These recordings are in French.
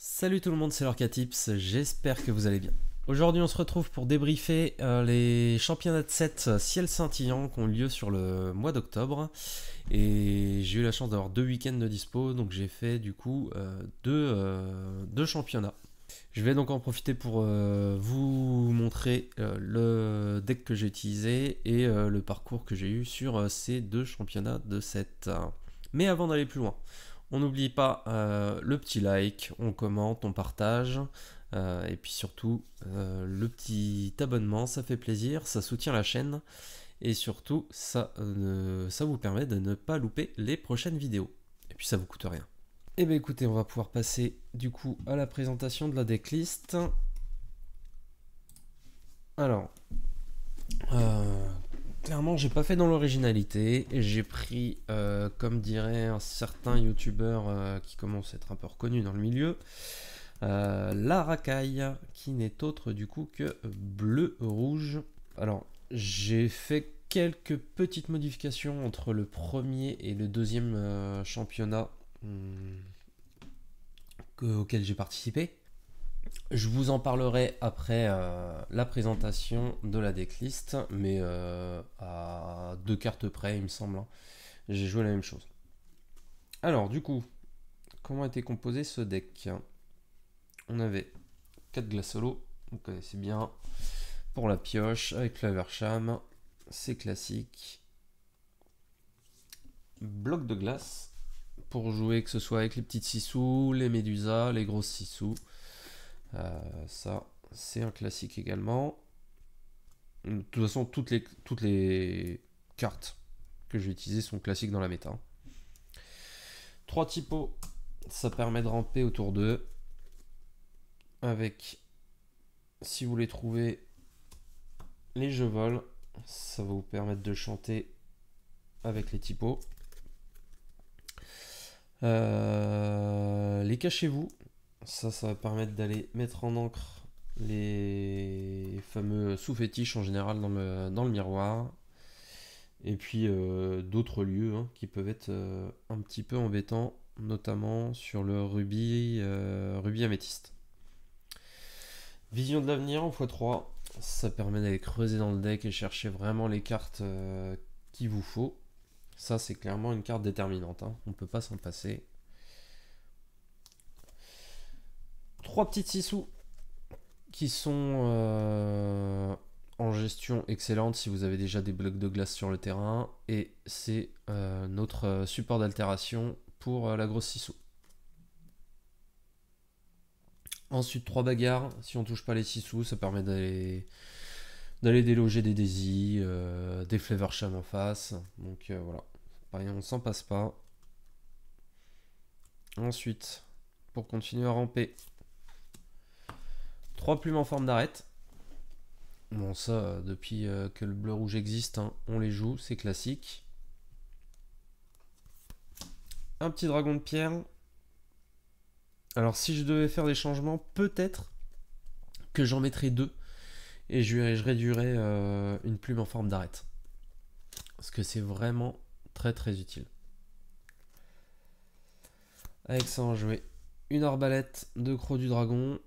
Salut tout le monde, c'est Lorcatips, j'espère que vous allez bien. Aujourd'hui on se retrouve pour débriefer les championnats de 7 ciel scintillant qui ont lieu sur le mois d'octobre. Et j'ai eu la chance d'avoir 2 week-ends de dispo, donc j'ai fait du coup deux championnats. Je vais donc en profiter pour vous montrer le deck que j'ai utilisé et le parcours que j'ai eu sur ces deux championnats de 7. Mais avant d'aller plus loin, on n'oublie pas le petit like, on commente, on partage. Et puis surtout, le petit abonnement, ça fait plaisir, ça soutient la chaîne. Et surtout, ça vous permet de ne pas louper les prochaines vidéos. Et puis ça vous coûte rien. Et bien écoutez, on va pouvoir passer du coup à la présentation de la decklist. Alors, clairement, j'ai pas fait dans l'originalité. J'ai pris, comme dirait un certain youtubeur qui commence à être un peu reconnu dans le milieu, la racaille, qui n'est autre du coup que bleu-rouge. Alors, j'ai fait quelques petites modifications entre le premier et le deuxième championnat auquel j'ai participé. Je vous en parlerai après la présentation de la decklist, mais à 2 cartes près, il me semble. J'ai joué la même chose. Alors, du coup, comment était composé ce deck? On avait 4 glaces solo, vous connaissez bien. Pour la pioche, avec Flaversham, c'est classique. Bloc de glace, pour jouer que ce soit avec les petites sissous, les médusas, les grosses sissous. Ça, c'est un classique également. De toute façon, toutes les cartes que je vais utiliser sont classiques dans la méta. 3 typos, ça permet de ramper autour d'eux. Avec, si vous les trouvez, les jeux vol, ça va vous permettre de chanter avec les typos. Les cachez-vous, ça va permettre d'aller mettre en encre les fameux sous-fétiches en général dans le miroir. Et puis d'autres lieux qui peuvent être un petit peu embêtants, notamment sur le rubis améthyste. Vision de l'avenir en x3, ça permet d'aller creuser dans le deck et chercher vraiment les cartes qu'il vous faut. Ça, c'est clairement une carte déterminante, on ne peut pas s'en passer. 3 petites sissous qui sont en gestion excellente si vous avez déjà des blocs de glace sur le terrain. Et c'est notre support d'altération pour la grosse sissou. Ensuite, 3 bagarres. Si on touche pas les sissous, ça permet d'aller déloger des Daisy, des Flaversham en face. Donc voilà, pareil, on s'en passe pas. Ensuite, pour continuer à ramper, 3 plumes en forme d'arête. Bon, ça, depuis que le bleu-rouge existe, on les joue, c'est classique. Un petit dragon de pierre. Alors, si je devais faire des changements, peut-être que j'en mettrais 2. Et je réduirais une plume en forme d'arête. Parce que c'est vraiment très très utile. Avec ça, on va jouer une arbalète de croc du dragon.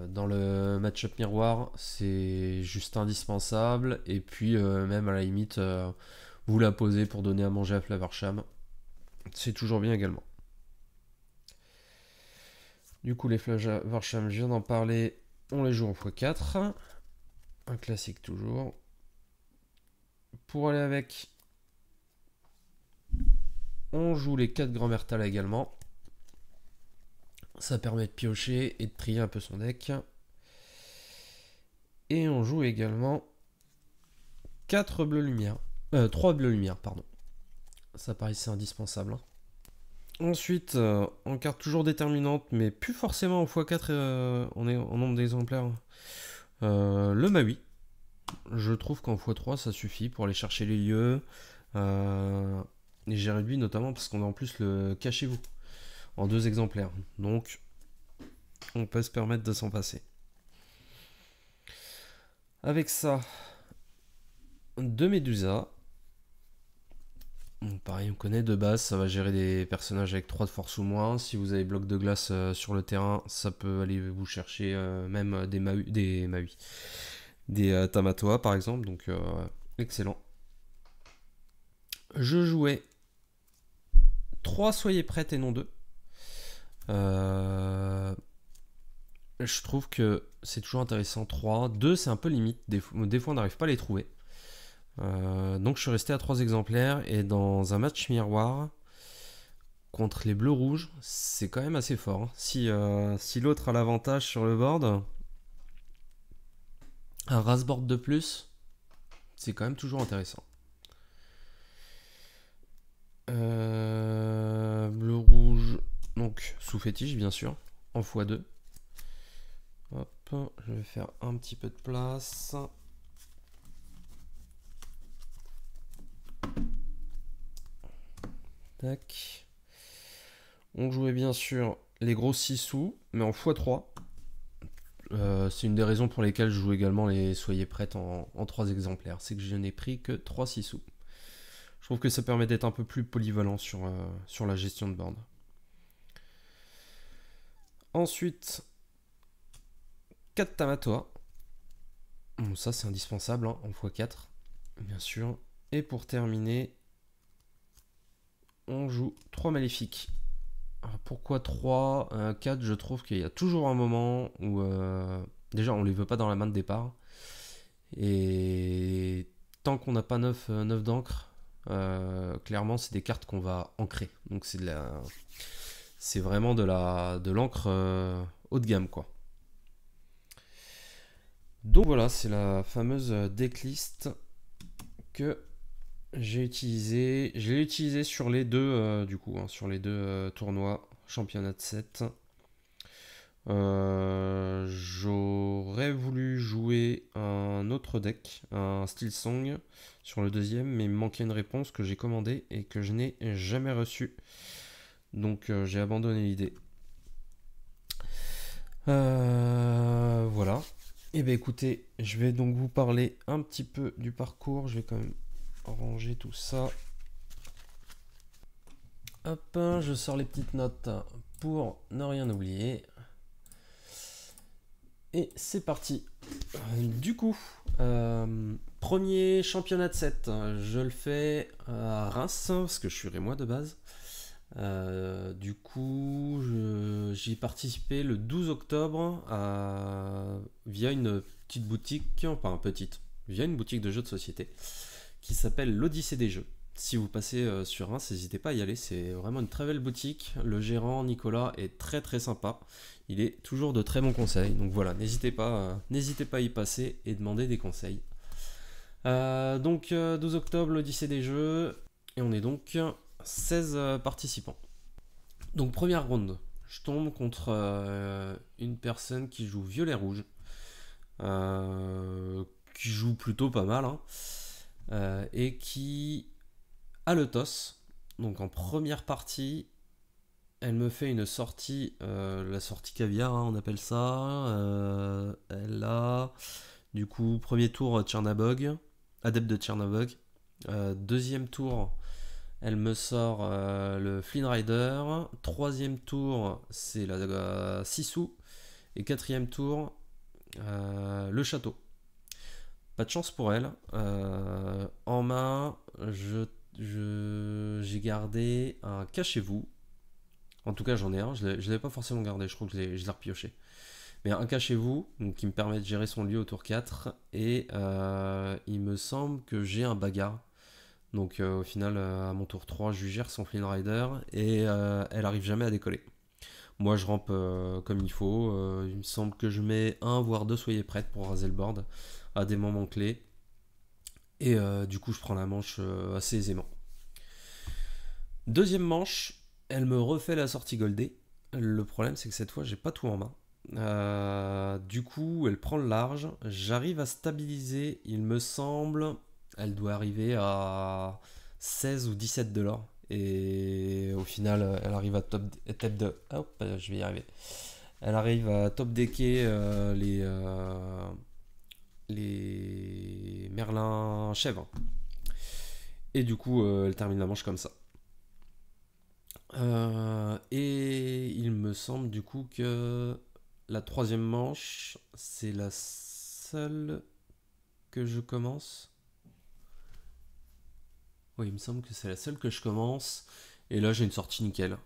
Dans le match-up miroir, c'est juste indispensable. Et puis, même à la limite, vous la posez pour donner à manger à Flaversham. C'est toujours bien également. Du coup, les Flaversham, je viens d'en parler. On les joue en x4. Un classique toujours. Pour aller avec, on joue les 4 grands Mertala également. Ça permet de piocher et de trier un peu son deck. Et on joue également 4 bleus lumière. 3 bleus lumière, pardon. Ça paraissait indispensable. Ensuite, en carte toujours déterminante, mais plus forcément en x4 en nombre d'exemplaires, le Maui. Je trouve qu'en x3 ça suffit pour aller chercher les lieux. Et j'ai réduit notamment parce qu'on a en plus le cachez-vous en 2 exemplaires. Donc on peut se permettre de s'en passer. Avec ça, 2 médusas. Donc, pareil, on connaît de base, ça va gérer des personnages avec 3 de force ou moins. Si vous avez bloc de glace sur le terrain, ça peut aller vous chercher même des Tamatoa par exemple. Donc excellent. Je jouais 3 soyez prêtes et non 2. Je trouve que c'est toujours intéressant. 3, 2 c'est un peu limite. Des fois on n'arrive pas à les trouver. Donc je suis resté à 3 exemplaires. Et dans un match miroir contre les bleus-rouges, c'est quand même assez fort. Si l'autre a l'avantage sur le board, un race-board de plus, c'est quand même toujours intéressant. Bleu-rouge, donc sous fétiche bien sûr, en x2. Hop, je vais faire un petit peu de place. Tac. On jouait bien sûr les gros 6 sous, mais en x3. C'est une des raisons pour lesquelles je joue également les soyez prêtes en 3 exemplaires. C'est que je n'ai pris que 3 6 sous. Je trouve que ça permet d'être un peu plus polyvalent sur la gestion de board. Ensuite, 4 Tamatoa. Bon, ça c'est indispensable hein, en x4, bien sûr. Et pour terminer, on joue 3 maléfiques. Alors pourquoi 3 4, je trouve qu'il y a toujours un moment où déjà on les veut pas dans la main de départ. Et tant qu'on n'a pas 9 d'encre, clairement c'est des cartes qu'on va ancrer. Donc c'est vraiment de l'encre haut de gamme quoi. Donc voilà, c'est la fameuse decklist que j'ai utilisée. Je l'ai utilisée sur les deux du coup, hein, sur les deux tournois championnat de 7. J'aurais voulu jouer un autre deck, un Steel Song sur le deuxième, mais il me manquait une réponse que j'ai commandée et que je n'ai jamais reçue. Donc j'ai abandonné l'idée. Voilà. Et bien écoutez, je vais donc vous parler un petit peu du parcours. Je vais quand même ranger tout ça. Hop, je sors les petites notes pour ne rien oublier. Et c'est parti. Du coup, premier championnat de 7. Je le fais à Reims, parce que je suis rémois de base. Du coup, j'y ai participé le 12 octobre via une petite boutique, enfin via une boutique de jeux de société qui s'appelle l'Odyssée des jeux. Si vous passez sur Reims, n'hésitez pas à y aller, c'est vraiment une très belle boutique. Le gérant Nicolas est très très sympa, il est toujours de très bons conseils. Donc voilà, n'hésitez pas à y passer et demander des conseils. Donc 12 octobre, l'Odyssée des jeux, et on est donc 16 participants. Donc première ronde, je tombe contre une personne qui joue violet-rouge, qui joue plutôt pas mal, hein, et qui a le toss. Donc en première partie, elle me fait une sortie, la sortie caviar, hein, on appelle ça. Elle a du coup premier tour Tchernabog, adepte de Tchernabog. Deuxième tour, elle me sort le Flynn Rider. Troisième tour, c'est la Sissou. Et quatrième tour, le château. Pas de chance pour elle. En main, j'ai gardé un cachez-vous. En tout cas, j'en ai un. Je ne l'avais pas forcément gardé. Je crois que je l'ai repioché. Mais un cachez-vous qui me permet de gérer son lieu au tour 4. Et il me semble que j'ai un bagarre. Donc au final, à mon tour 3, je lui gère son Flynn Rider et elle arrive jamais à décoller. Moi, je rampe comme il faut. Il me semble que je mets un voire deux soyez prêtes pour raser le board à des moments clés. Et du coup, je prends la manche assez aisément. Deuxième manche, elle me refait la sortie goldée. Le problème, c'est que cette fois, j'ai pas tout en main. Du coup, elle prend le large. J'arrive à stabiliser, il me semble. Elle doit arriver à 16 ou 17 $. Et au final, elle arrive à top de. Hop, je vais y arriver. Elle arrive à top decker les Merlin chèvres. Et du coup, elle termine la manche comme ça. Et il me semble du coup que la troisième manche, c'est la seule que je commence. Oui, il me semble que c'est la seule que je commence. Et là, j'ai une sortie nickel.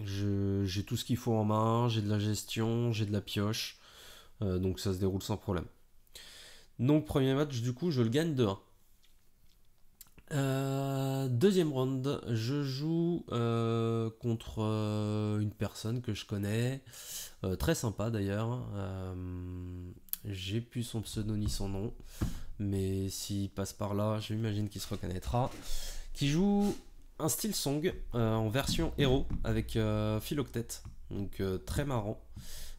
J'ai tout ce qu'il faut en main, j'ai de la gestion, j'ai de la pioche. Donc ça se déroule sans problème. Donc premier match, du coup, je le gagne 2-1. Deuxième round, je joue contre une personne que je connais, très sympa d'ailleurs. J'ai plus son pseudo ni son nom, mais s'il passe par là, j'imagine qu'il se reconnaîtra. Qui joue un style song en version héros avec Philoctet, donc très marrant.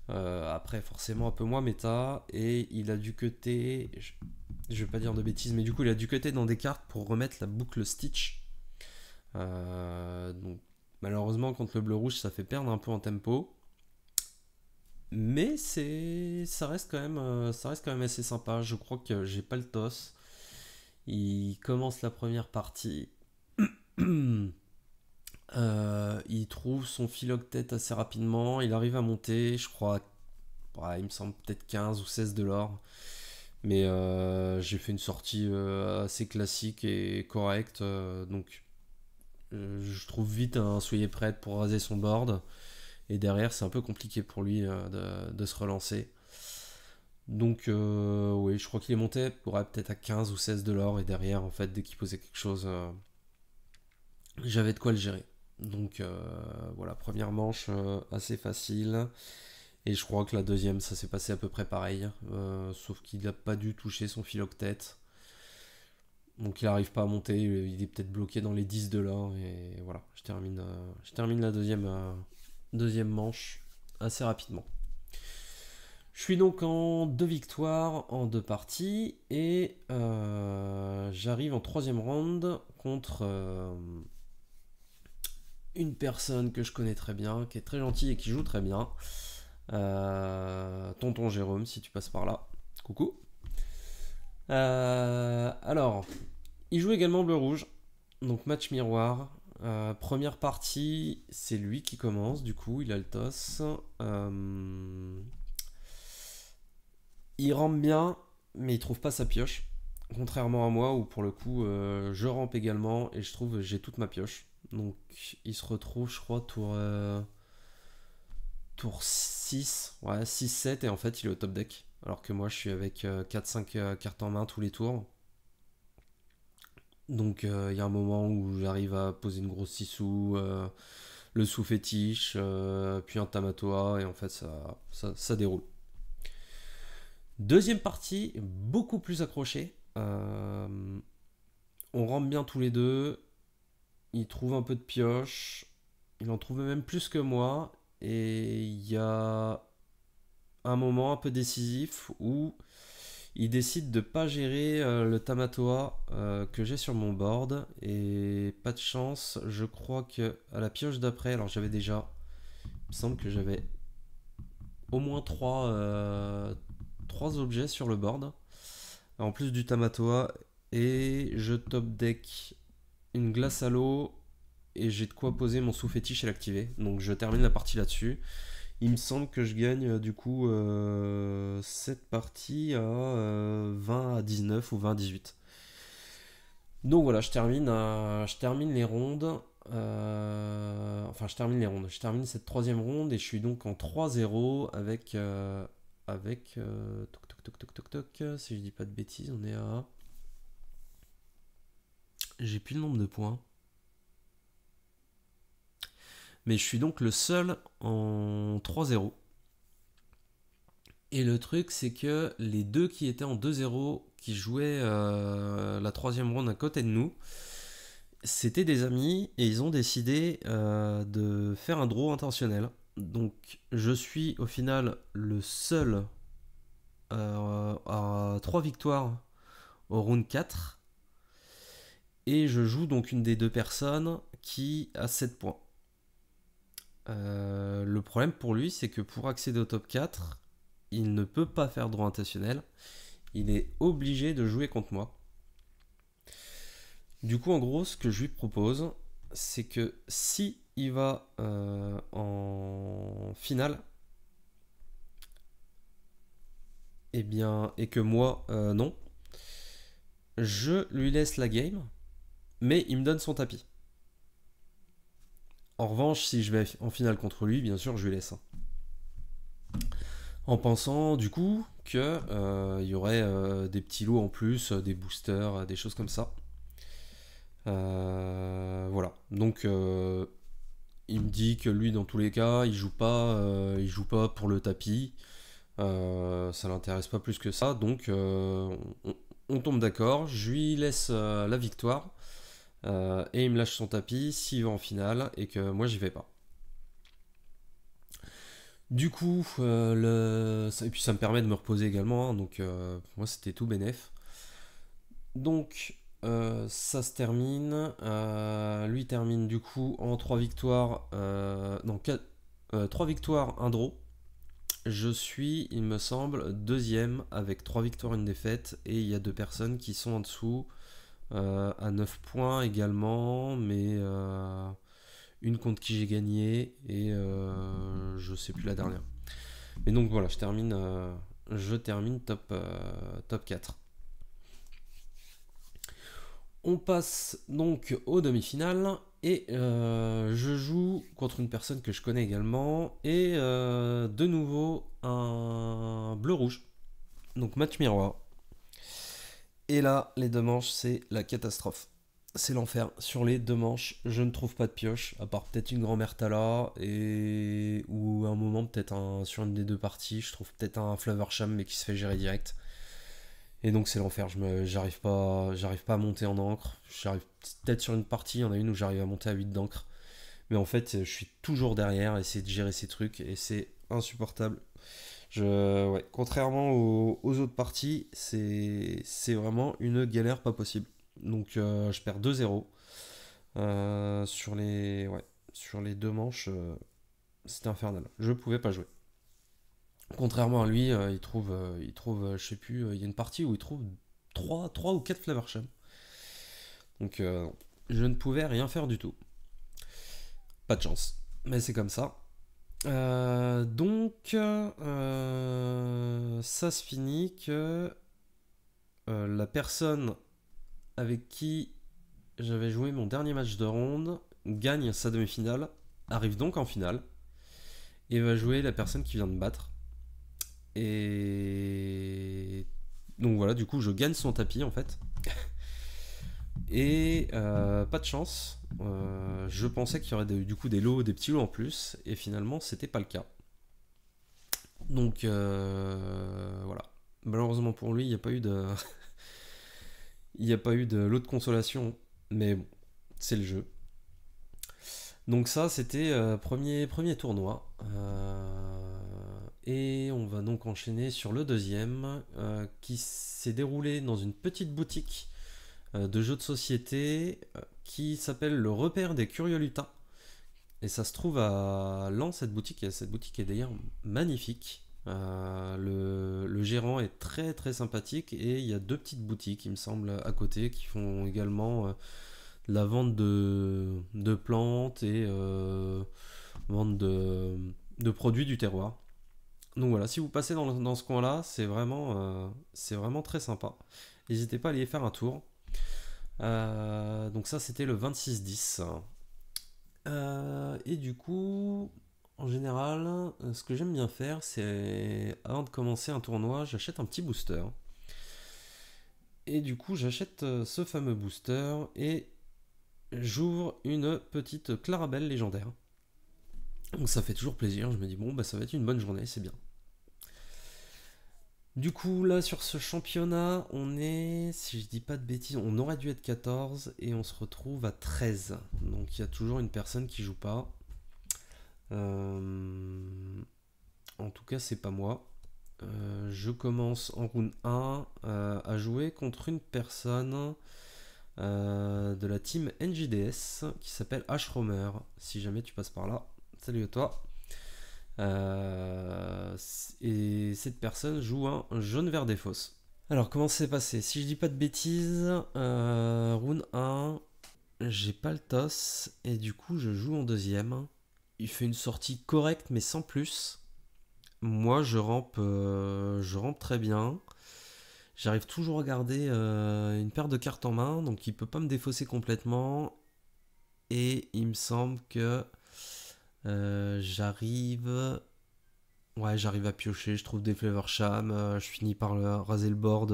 Après, forcément, un peu moins méta, et il a dû cutter. Je vais pas dire de bêtises, mais du coup, il a dû cutter dans des cartes pour remettre la boucle Stitch. Donc, malheureusement, contre le bleu-rouge, ça fait perdre un peu en tempo. Mais ça reste quand même assez sympa. Je crois que j'ai pas le toss. Il commence la première partie. Il trouve son philoctète assez rapidement. Il arrive à monter, je crois, il me semble peut-être 15 ou 16 de l'or. Mais j'ai fait une sortie assez classique et correcte. Donc je trouve vite un soyez prête pour raser son board. Et derrière, c'est un peu compliqué pour lui de se relancer. Donc oui, je crois qu'il est monté peut-être à 15 ou 16 de l'or. Et derrière, en fait, dès qu'il posait quelque chose, j'avais de quoi le gérer. Donc voilà, première manche assez facile. Et je crois que la deuxième, ça s'est passé à peu près pareil. Sauf qu'il n'a pas dû toucher son philoctète. Donc il n'arrive pas à monter. Il est peut-être bloqué dans les 10 de l'or. Et voilà, je termine la deuxième manche assez rapidement. Je suis donc en 2 victoires en 2 parties. Et j'arrive en troisième round contre une personne que je connais très bien, qui est très gentille et qui joue très bien. Tonton Jérôme, si tu passes par là. Coucou. Alors, il joue également bleu-rouge. Donc match miroir. Première partie, c'est lui qui commence. Du coup, il a le toss. Il rampe bien, mais il trouve pas sa pioche. Contrairement à moi, où pour le coup, je rampe également et je trouve j'ai toute ma pioche. Donc, il se retrouve, je crois, tour 6, ouais, 6-7, et en fait il est au top deck. Alors que moi je suis avec 4-5 cartes en main tous les tours. Donc il y a un moment où j'arrive à poser une grosse 6 sous, le sous fétiche, puis un Tamatoa, et en fait ça déroule. Deuxième partie, beaucoup plus accroché. On rentre bien tous les deux. Il trouve un peu de pioche. Il en trouve même plus que moi. Et il y a un moment un peu décisif où il décide de pas gérer le Tamatoa que j'ai sur mon board, et pas de chance, je crois que à la pioche d'après, alors j'avais déjà, il me semble que j'avais au moins 3 objets sur le board, en plus du Tamatoa, et je top deck une glace à l'eau, et j'ai de quoi poser mon sous-fétiche et l'activer, donc je termine la partie là-dessus. Il me semble que je gagne du coup cette partie à 20 à 19 ou 20 à 18. Donc voilà, je termine les rondes. Enfin, je termine les rondes. Je termine cette troisième ronde et je suis donc en 3-0 avec toc, toc, toc, toc, toc, toc. Si je dis pas de bêtises, on est à. J'ai plus le nombre de points. Mais je suis donc le seul en 3-0. Et le truc, c'est que les deux qui étaient en 2-0, qui jouaient la troisième ronde à côté de nous, c'était des amis et ils ont décidé de faire un draw intentionnel. Donc je suis au final le seul à 3 victoires au round 4. Et je joue donc une des deux personnes qui a 7 points. Le problème pour lui, c'est que pour accéder au top 4, il ne peut pas faire de draw intentionnel. Il est obligé de jouer contre moi. Du coup, en gros, ce que je lui propose, c'est que si il va en finale, et bien, et que moi, non, je lui laisse la game, mais il me donne son tapis. En revanche, si je vais en finale contre lui, bien sûr, je lui laisse. En pensant du coup que il y aurait des petits lots en plus, des boosters, des choses comme ça. Voilà. Donc il me dit que lui, dans tous les cas, il joue pas pour le tapis. Ça l'intéresse pas plus que ça. Donc on tombe d'accord. Je lui laisse la victoire et il me lâche son tapis s'il va en finale et que moi j'y vais pas. Du coup, et puis ça me permet de me reposer également, hein, donc pour moi c'était tout bénef. Donc ça se termine. Lui termine du coup en 3 victoires, non, 3 victoires, un draw. Je suis, il me semble, deuxième avec 3 victoires, une défaite, et il y a deux personnes qui sont en dessous à 9 points également, mais une contre qui j'ai gagné et je sais plus la dernière. Mais donc voilà, je termine top 4. On passe donc aux demi-finales et je joue contre une personne que je connais également et de nouveau un bleu-rouge, donc match miroir. Et là, les deux manches, c'est la catastrophe. C'est l'enfer. Sur les deux manches, je ne trouve pas de pioche, à part peut-être une grand-mère Tala, ou un moment, peut-être sur une des deux parties, je trouve peut-être un Flavorsham, mais qui se fait gérer direct. Et donc c'est l'enfer, j'arrive pas à monter en encre. J'arrive peut-être sur une partie, il y en a une où j'arrive à monter à 8 d'encre. Mais en fait, je suis toujours derrière, à essayer de gérer ces trucs, et c'est insupportable. Ouais, contrairement aux autres parties, c'est vraiment une galère pas possible. Donc je perds 2-0 sur les deux manches. C'était infernal. Je pouvais pas jouer. Contrairement à lui, il trouve je sais plus, il y a une partie où il trouve 3 ou 4 Flavorsham. Donc je ne pouvais rien faire du tout. Pas de chance. Mais c'est comme ça. Donc, ça se finit que la personne avec qui j'avais joué mon dernier match de ronde gagne sa demi-finale, arrive donc en finale, et va jouer la personne qui vient de battre. Et donc voilà, du coup, je gagne son tapis en fait. Et pas de chance. Je pensais qu'il y aurait du coup des lots, des petits lots en plus, et finalement, c'était pas le cas. Donc voilà. Malheureusement pour lui, il n'y a pas eu de, il n'y a pas eu de lot de consolation, mais bon, c'est le jeu. Donc ça, c'était premier tournoi. Et on va donc enchaîner sur le deuxième, qui s'est déroulé dans une petite boutique de jeux de société qui s'appelle le Repère des Curieux Lutins. Et ça se trouve à Lens, cette boutique. Et cette boutique est d'ailleurs magnifique. Le gérant est très très sympathique et il y a deux petites boutiques, il me semble, à côté qui font également la vente de plantes et vente de produits du terroir. Donc voilà, si vous passez dans ce coin-là, c'est vraiment très sympa. N'hésitez pas à aller y faire un tour. Donc ça, c'était le 26-10. Et du coup, en général, ce que j'aime bien faire, c'est avant de commencer un tournoi, j'achète un petit booster. Et du coup, j'achète ce fameux booster et j'ouvre une petite Clarabelle légendaire. Donc ça fait toujours plaisir, je me dis bon bah ça va être une bonne journée, c'est bien. Du coup là sur ce championnat, on est, si je dis pas de bêtises, on aurait dû être 14 et on se retrouve à 13. Donc il y a toujours une personne qui joue pas. En tout cas c'est pas moi. Je commence en round 1 à jouer contre une personne de la team NJDS qui s'appelle Ashromer. Si jamais tu passes par là, salut à toi. Et cette personne joue un jaune vert des fosses. Alors, comment c'est passé? Si je dis pas de bêtises, round 1, j'ai pas le toss, et du coup, je joue en deuxième. Il fait une sortie correcte, mais sans plus. Moi, je rampe très bien. J'arrive toujours à garder une paire de cartes en main, donc il peut pas me défausser complètement. Et il me semble que j'arrive. Ouais, j'arrive à piocher, je trouve des Flavor Sham, je finis par raser le board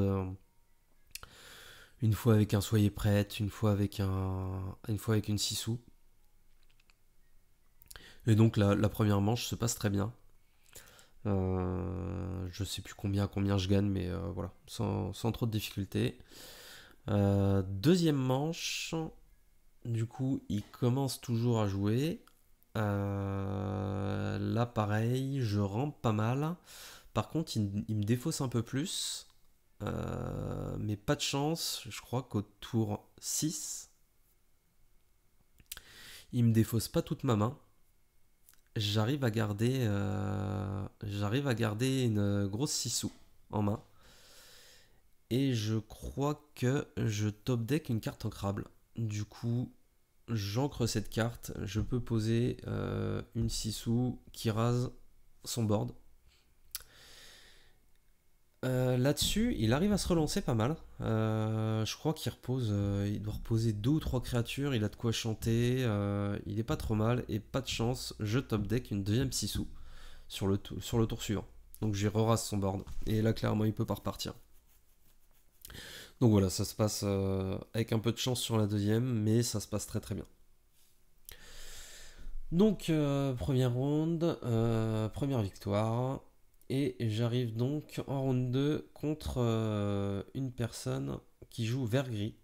une fois avec un Soyez prête, une fois avec une 6 sous. Et donc la première manche se passe très bien. Je sais plus combien je gagne, mais voilà, sans trop de difficultés. Deuxième manche, du coup, il commence toujours à jouer. Là, pareil, je rampe pas mal. Par contre, il me défausse un peu plus. Mais pas de chance, je crois qu'au tour 6, il me défausse pas toute ma main. J'arrive à garder une grosse 6 sous en main. Et je crois que je top deck une carte ancrable. Du coup, j'ancre cette carte. Je peux poser une 6 sous qui rase son board. Là-dessus, il arrive à se relancer pas mal. Je crois qu'il repose, il doit reposer deux ou trois créatures. Il a de quoi chanter. Il est pas trop mal et pas de chance. Je top deck une deuxième 6 sous sur le tour suivant. Donc j'ai rerase son board et là clairement il peut pas repartir. Donc voilà, ça se passe avec un peu de chance sur la deuxième, mais ça se passe très très bien. Donc première ronde, première victoire. Et j'arrive donc en round 2 contre une personne qui joue vert gris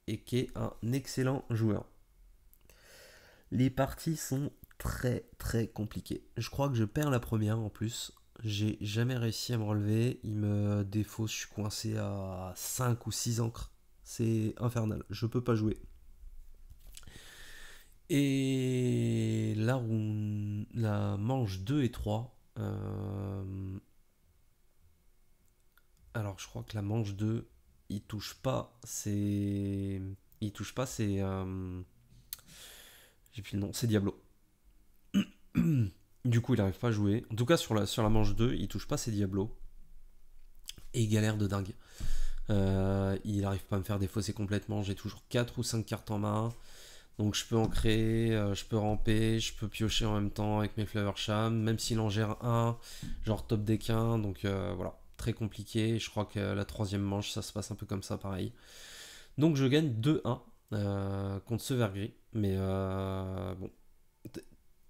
et qui est un excellent joueur. Les parties sont très très compliquées. Je crois que je perds la première en plus. J'ai jamais réussi à me relever. Il me défausse, je suis coincé à 5 ou 6 encres. C'est infernal, je peux pas jouer. Et la manche 2 et 3. Alors je crois que la manche 2, il touche pas. C'est. Il touche pas, c'est. J'ai plus le nom, c'est Diablo. Du coup, il n'arrive pas à jouer. En tout cas, sur la manche 2, il touche pas ses Diablos. Et il galère de dingue. Il n'arrive pas à me faire défausser complètement. J'ai toujours 4 ou 5 cartes en main. Donc je peux en créer, je peux ramper, je peux piocher en même temps avec mes Flavor Sham. Même s'il en gère un, genre top deck 1. Donc voilà, très compliqué. Je crois que la troisième manche, ça se passe un peu comme ça, pareil. Donc je gagne 2-1 contre ce vert gris. Mais bon,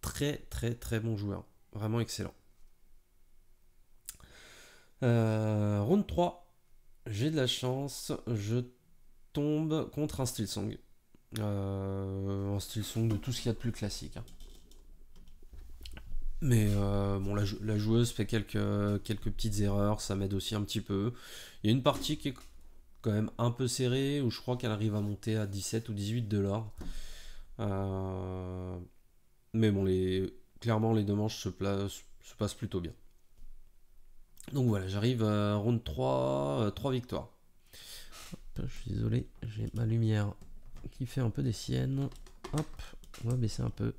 très très très bon joueur. Vraiment excellent. Round 3, j'ai de la chance, je tombe contre un Steel Song. Un Steel Song de tout ce qu'il y a de plus classique, hein. Mais bon, la joueuse fait quelques petites erreurs, ça m'aide aussi un petit peu. Il y a une partie qui est quand même un peu serrée, où je crois qu'elle arrive à monter à 17 ou 18 de l'or. Euh, mais bon, clairement, les deux manches se passent plutôt bien. Donc voilà, j'arrive à round 3, 3 victoires. Hop, je suis désolé, j'ai ma lumière qui fait un peu des siennes. Hop, on va baisser un peu.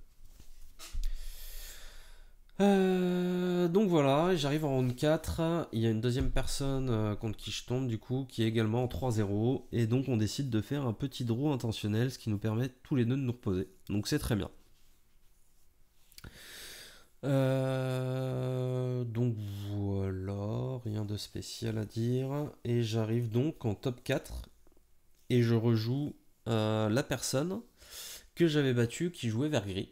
Donc voilà, j'arrive en round 4. Il y a une deuxième personne contre qui je tombe, du coup, qui est également en 3-0. Et donc on décide de faire un petit draw intentionnel, ce qui nous permet tous les deux de nous reposer. Donc c'est très bien. Donc voilà, rien de spécial à dire. Et j'arrive donc en top 4 et je rejoue la personne que j'avais battue qui jouait vert gris.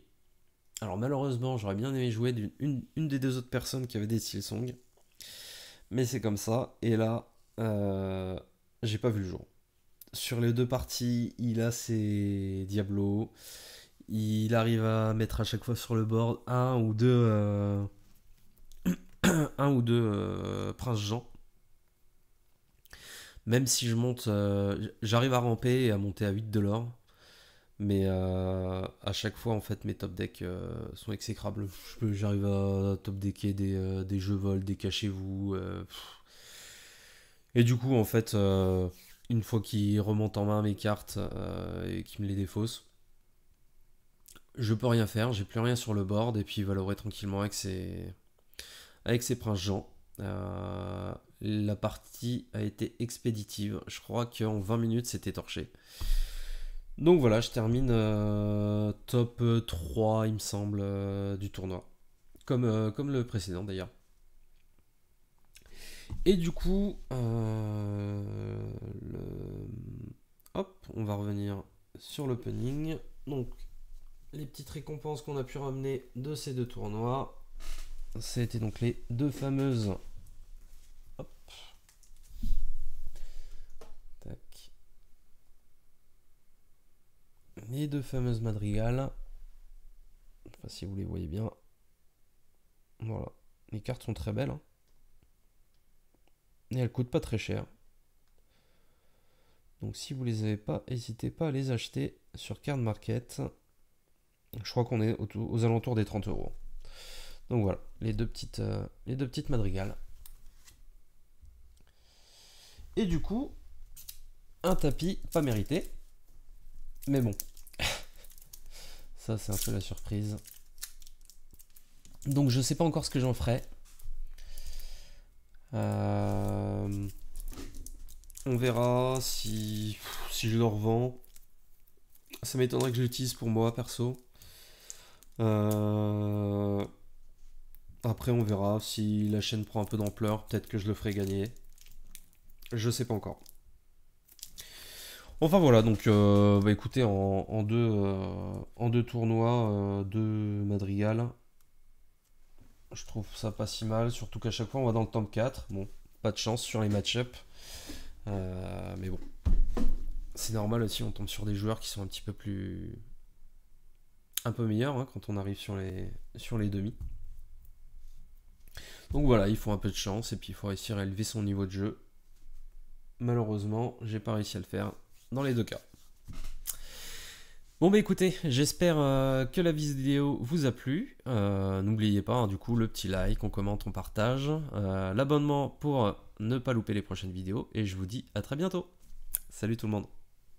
Alors malheureusement, j'aurais bien aimé jouer une des deux autres personnes qui avaient des Silsong, mais c'est comme ça. Et là, j'ai pas vu le jour. Sur les deux parties, il a ses Diablos. Il arrive à mettre à chaque fois sur le board un ou deux Prince Jean. Même si je monte, j'arrive à ramper et à monter à 8 de l'or. Mais à chaque fois, en fait, mes top decks sont exécrables. J'arrive à top decker des jeux vol, des cachez-vous. Et du coup, en fait, une fois qu'il remonte en main mes cartes et qu'il me les défausse, je peux rien faire, j'ai plus rien sur le board, et puis il va l'ouvrir tranquillement avec ses princes Jean. La partie a été expéditive, je crois qu'en 20 minutes c'était torché. Donc voilà, je termine top 3, il me semble, du tournoi. Comme le précédent d'ailleurs. Et du coup, hop, on va revenir sur l'opening. Donc, les petites récompenses qu'on a pu ramener de ces deux tournois. C'était donc les deux fameuses. Hop. Tac. Les deux fameuses madrigales. Je sais pas si vous les voyez bien. Voilà. Les cartes sont très belles. Hein. Et elles coûtent pas très cher. Donc si vous les avez pas, n'hésitez pas à les acheter sur Card Market. Je crois qu'on est aux alentours des 30 euros. Donc voilà, les deux petites madrigales. Et du coup, un tapis pas mérité. Mais bon, ça c'est un peu la surprise. Donc je sais pas encore ce que j'en ferai. On verra si je le revends. Ça m'étonnerait que je l'utilise pour moi perso. Après on verra si la chaîne prend un peu d'ampleur. Peut-être que je le ferai gagner. Je sais pas encore. Enfin voilà, donc bah écoutez, en deux tournois, deux madrigales, je trouve ça pas si mal, surtout qu'à chaque fois on va dans le top 4. Bon, pas de chance sur les match-up, mais bon, c'est normal aussi, on tombe sur des joueurs qui sont un peu meilleurs hein, quand on arrive sur les demi. Donc voilà, il faut un peu de chance et puis il faut réussir à élever son niveau de jeu. Malheureusement, j'ai pas réussi à le faire dans les deux cas. Bon bah écoutez, j'espère que la vidéo vous a plu. N'oubliez pas hein, du coup le petit like, on commente, on partage, l'abonnement pour ne pas louper les prochaines vidéos et je vous dis à très bientôt. Salut tout le monde.